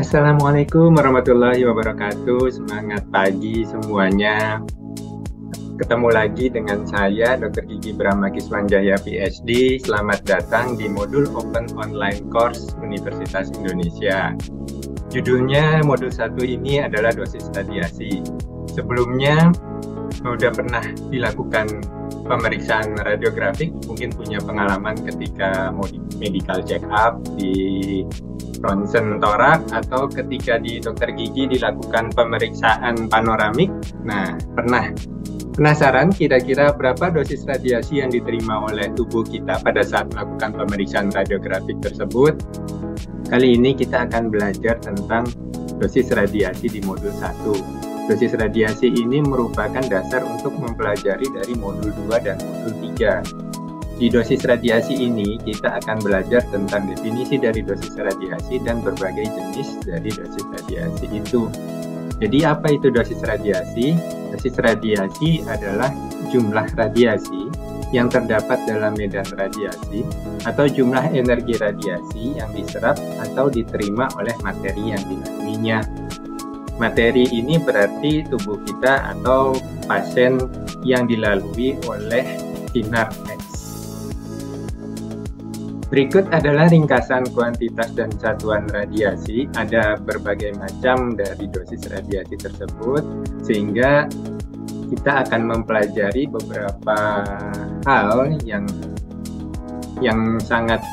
Assalamualaikum warahmatullahi wabarakatuh. Semangat pagi semuanya. Ketemu lagi dengan saya, Dr. Gigi Brahma Kiswanjaya, PhD. Selamat datang di modul Open Online Course Universitas Indonesia. Judulnya modul 1 ini adalah dosis radiasi. Sebelumnya sudah pernah dilakukan pemeriksaan radiografik, mungkin punya pengalaman ketika mau di medical check up di ronsen torak atau ketika di dokter gigi dilakukan pemeriksaan panoramik. Nah, pernah penasaran kira-kira berapa dosis radiasi yang diterima oleh tubuh kita pada saat melakukan pemeriksaan radiografik tersebut? Kali ini kita akan belajar tentang dosis radiasi di modul 1. Dosis radiasi ini merupakan dasar untuk mempelajari dari modul 2 dan modul 3. Di dosis radiasi ini, kita akan belajar tentang definisi dari dosis radiasi dan berbagai jenis dari dosis radiasi itu. Jadi apa itu dosis radiasi? Dosis radiasi adalah jumlah radiasi yang terdapat dalam medan radiasi atau jumlah energi radiasi yang diserap atau diterima oleh materi yang dilaluinya. Materi ini berarti tubuh kita atau pasien yang dilalui oleh sinar X. Berikut adalah ringkasan kuantitas dan satuan radiasi. Ada berbagai macam dari dosis radiasi tersebut, sehingga kita akan mempelajari beberapa hal yang sangat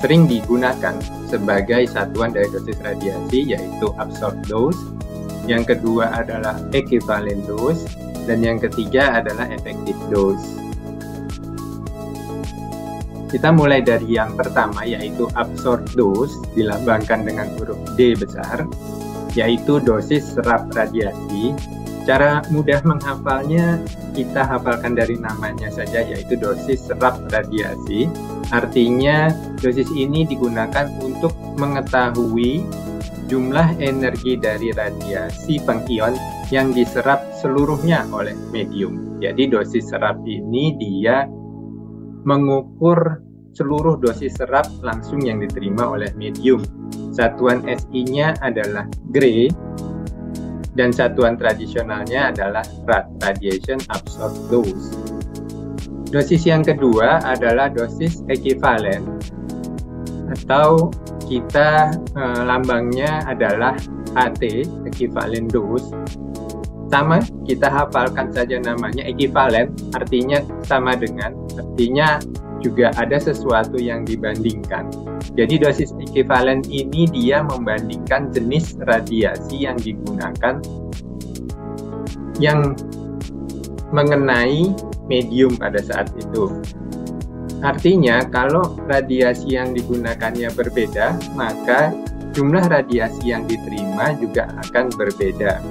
sering digunakan sebagai satuan dari dosis radiasi, yaitu absorbed dose. Yang kedua adalah equivalent dose, dan yang ketiga adalah effective dose. Kita mulai dari yang pertama, yaitu absorbed dose, dilambangkan dengan huruf D besar, yaitu dosis serap radiasi. Cara mudah menghafalnya, kita hafalkan dari namanya saja, yaitu dosis serap radiasi. Artinya, dosis ini digunakan untuk mengetahui jumlah energi dari radiasi pengion yang diserap seluruhnya oleh medium. Jadi dosis serap ini dia mengukur seluruh dosis serap langsung yang diterima oleh medium. Satuan SI-nya adalah Gray dan satuan tradisionalnya adalah RAD, Radiation Absorbed Dose. Dosis yang kedua adalah dosis ekivalen atau kita lambangnya adalah HT, equivalent dose. Sama, kita hafalkan saja namanya ekivalen, artinya sama dengan, artinya juga ada sesuatu yang dibandingkan. Jadi dosis ekivalen ini dia membandingkan jenis radiasi yang digunakan yang mengenai medium pada saat itu. Artinya kalau radiasi yang digunakannya berbeda, maka jumlah radiasi yang diterima juga akan berbeda.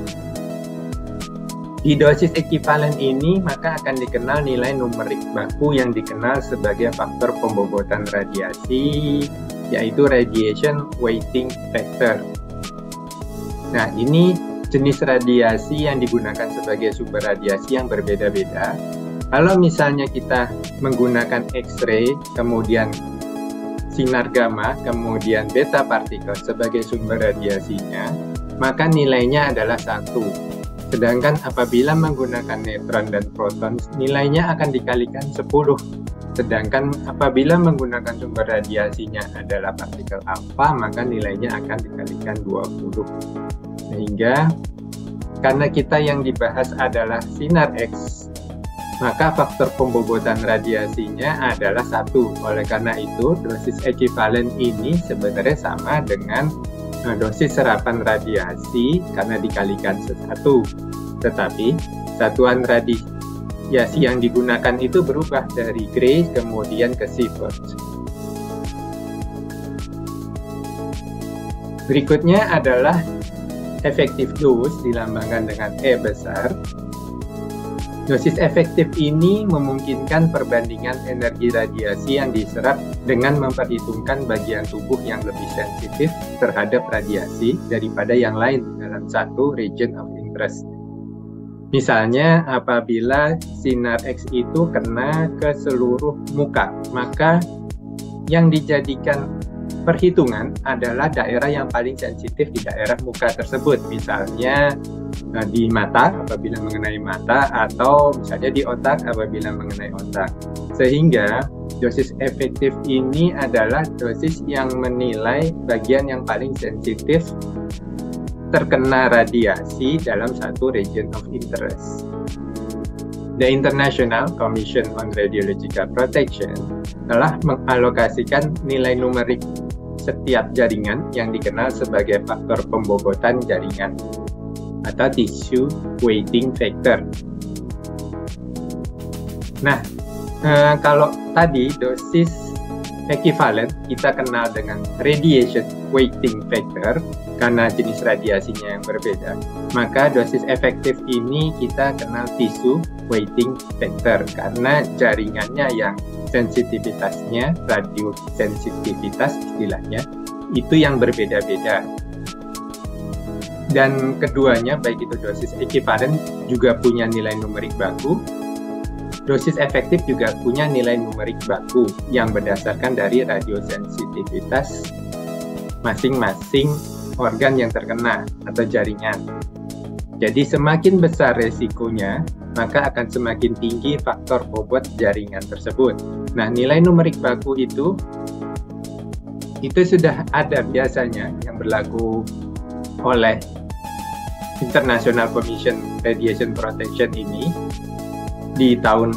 Di dosis ekivalen ini, maka akan dikenal nilai numerik baku yang dikenal sebagai faktor pembobotan radiasi, yaitu radiation weighting factor. Nah, ini jenis radiasi yang digunakan sebagai sumber radiasi yang berbeda-beda. Kalau misalnya kita menggunakan X-ray, kemudian sinar gamma, kemudian beta partikel sebagai sumber radiasinya, maka nilainya adalah 1. Sedangkan apabila menggunakan neutron dan proton, nilainya akan dikalikan 10. Sedangkan apabila menggunakan sumber radiasinya adalah partikel alfa, maka nilainya akan dikalikan 20. Sehingga karena kita yang dibahas adalah sinar X, maka faktor pembobotan radiasinya adalah 1. Oleh karena itu, dosis ekivalen ini sebenarnya sama dengan dosis serapan radiasi karena dikalikan 1. Tetapi satuan radiasi yang digunakan itu berubah dari Gray kemudian ke Sievert. Berikutnya adalah effective dose, dilambangkan dengan E besar. Dosis efektif ini memungkinkan perbandingan energi radiasi yang diserap dengan memperhitungkan bagian tubuh yang lebih sensitif terhadap radiasi daripada yang lain dalam satu region of interest. Misalnya, apabila sinar X itu kena ke seluruh muka, maka yang dijadikan perhitungan adalah daerah yang paling sensitif di daerah muka tersebut, misalnya di mata apabila mengenai mata, atau misalnya di otak apabila mengenai otak. Sehingga dosis efektif ini adalah dosis yang menilai bagian yang paling sensitif terkena radiasi dalam satu region of interest. The International Commission on Radiological Protection telah mengalokasikan nilai numerik setiap jaringan yang dikenal sebagai faktor pembobotan jaringan atau tissue weighting factor. Nah, kalau tadi dosis ekivalen kita kenal dengan radiation weighting factor karena jenis radiasinya yang berbeda, maka dosis efektif ini kita kenal tissue weighting factor karena jaringannya yang sensitivitasnya, radiosensitivitas istilahnya, itu yang berbeda-beda. Dan keduanya, baik itu dosis ekivalen juga punya nilai numerik baku, dosis efektif juga punya nilai numerik baku yang berdasarkan dari radiosensitivitas masing-masing organ yang terkena atau jaringan. Jadi semakin besar resikonya, maka akan semakin tinggi faktor bobot jaringan tersebut. Nah, nilai numerik baku itu sudah ada biasanya yang berlaku oleh International Commission Radiation Protection ini di tahun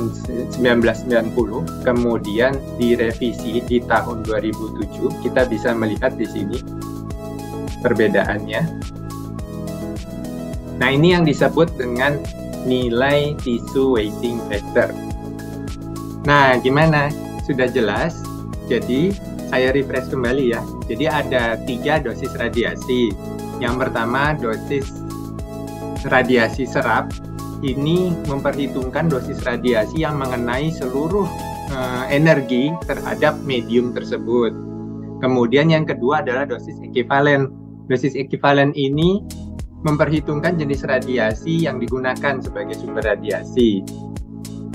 1990, kemudian direvisi di tahun 2007. Kita bisa melihat di sini perbedaannya. Nah, ini yang disebut dengan nilai tissue weighting factor. Nah, gimana? Sudah jelas? Jadi, saya refresh kembali ya. Jadi ada 3 dosis radiasi. Yang pertama, dosis radiasi serap. Ini memperhitungkan dosis radiasi yang mengenai seluruh energi terhadap medium tersebut. Kemudian yang kedua adalah dosis ekivalen. Dosis ekivalen ini memperhitungkan jenis radiasi yang digunakan sebagai sumber radiasi.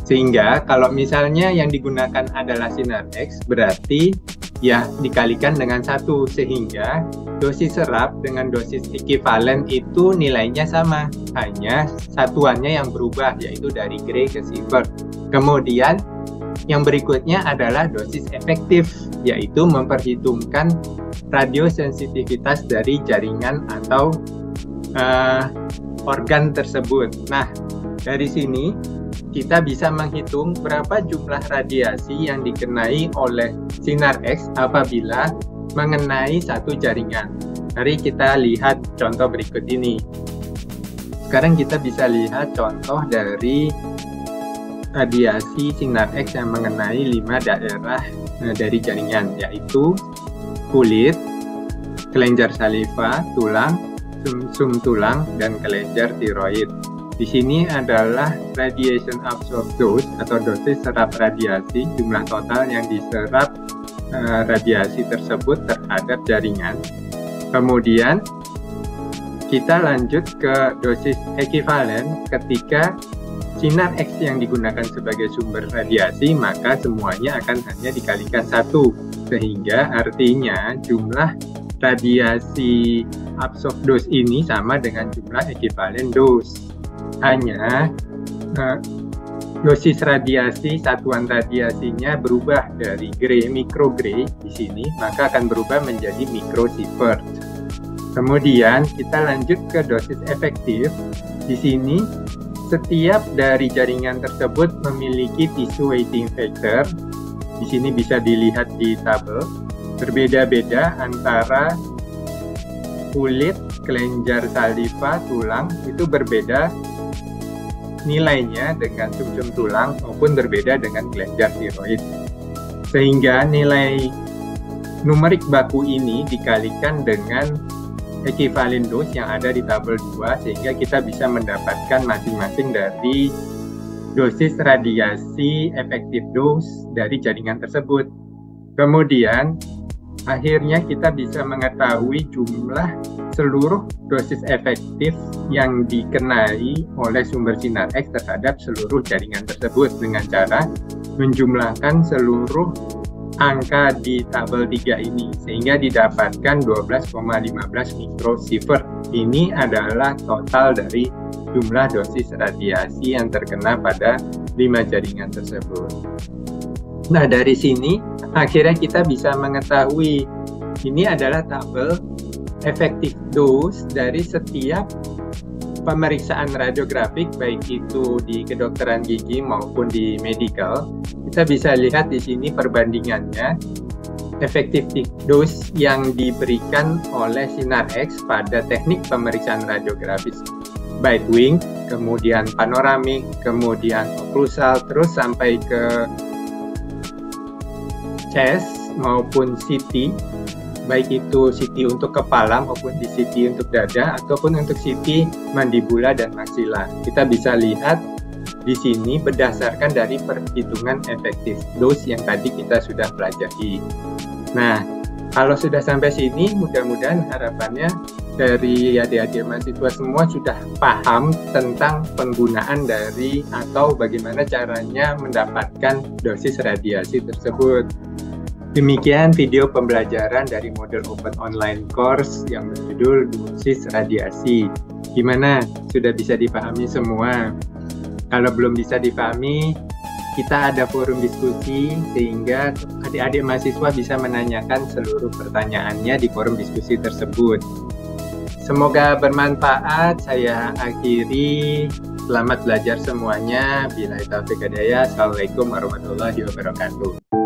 Sehingga kalau misalnya yang digunakan adalah sinar X, berarti ya dikalikan dengan 1, sehingga dosis serap dengan dosis ekivalen itu nilainya sama, hanya satuannya yang berubah, yaitu dari gray ke silver. Kemudian yang berikutnya adalah dosis efektif, yaitu memperhitungkan radiosensitivitas dari jaringan atau organ tersebut. Nah, dari sini kita bisa menghitung berapa jumlah radiasi yang dikenai oleh sinar X apabila mengenai satu jaringan. Mari kita lihat contoh berikut ini. Sekarang kita bisa lihat contoh dari radiasi sinar X yang mengenai 5 daerah dari jaringan, yaitu kulit, kelenjar saliva, tulang, sumsum tulang, dan kelenjar tiroid. Di sini adalah radiation absorbed dose atau dosis serap radiasi, jumlah total yang diserap radiasi tersebut terhadap jaringan. Kemudian kita lanjut ke dosis ekivalen. Ketika sinar X yang digunakan sebagai sumber radiasi, maka semuanya akan hanya dikalikan 1, sehingga artinya jumlah radiasi absorbed dose ini sama dengan jumlah ekivalen dose. Hanya dosis radiasi, satuan radiasinya berubah dari gray, microgray di sini, maka akan berubah menjadi microsievert. Kemudian kita lanjut ke dosis efektif. Di sini setiap dari jaringan tersebut memiliki tissue weighting factor. Di sini bisa dilihat di tabel. Berbeda-beda antara kulit, kelenjar saliva, tulang, itu berbeda nilainya dengan sumsum tulang maupun berbeda dengan kelenjar tiroid. Sehingga nilai numerik baku ini dikalikan dengan ekivalen dose yang ada di tabel 2, sehingga kita bisa mendapatkan masing-masing dari dosis radiasi efektif dose dari jaringan tersebut. Kemudian akhirnya kita bisa mengetahui jumlah seluruh dosis efektif yang dikenai oleh sumber sinar X terhadap seluruh jaringan tersebut dengan cara menjumlahkan seluruh angka di tabel 3 ini, sehingga didapatkan 12,15 mikrosievert. Ini adalah total dari jumlah dosis radiasi yang terkena pada 5 jaringan tersebut. Nah, dari sini akhirnya kita bisa mengetahui ini adalah tabel efektif dose dari setiap pemeriksaan radiografik, baik itu di kedokteran gigi maupun di medical. Kita bisa lihat di sini perbandingannya efektif dose yang diberikan oleh sinar X pada teknik pemeriksaan radiografis bite wing, kemudian panoramik, kemudian oklusal, terus sampai ke chest maupun CT, baik itu CT untuk kepala maupun di CT untuk dada ataupun untuk CT mandibula dan maksila. Kita bisa lihat di sini berdasarkan dari perhitungan efektif dose yang tadi kita sudah pelajari. Nah, kalau sudah sampai sini, mudah-mudahan harapannya dari adik-adik mahasiswa semua sudah paham tentang penggunaan dari atau bagaimana caranya mendapatkan dosis radiasi tersebut. Demikian video pembelajaran dari modul Open Online Course yang berjudul Dosis Radiasi. Gimana? Sudah bisa dipahami semua? Kalau belum bisa dipahami, kita ada forum diskusi sehingga adik-adik mahasiswa bisa menanyakan seluruh pertanyaannya di forum diskusi tersebut. Semoga bermanfaat. Saya akhiri. Selamat belajar semuanya. Billahi taufiq hidayah. Assalamualaikum warahmatullahi wabarakatuh.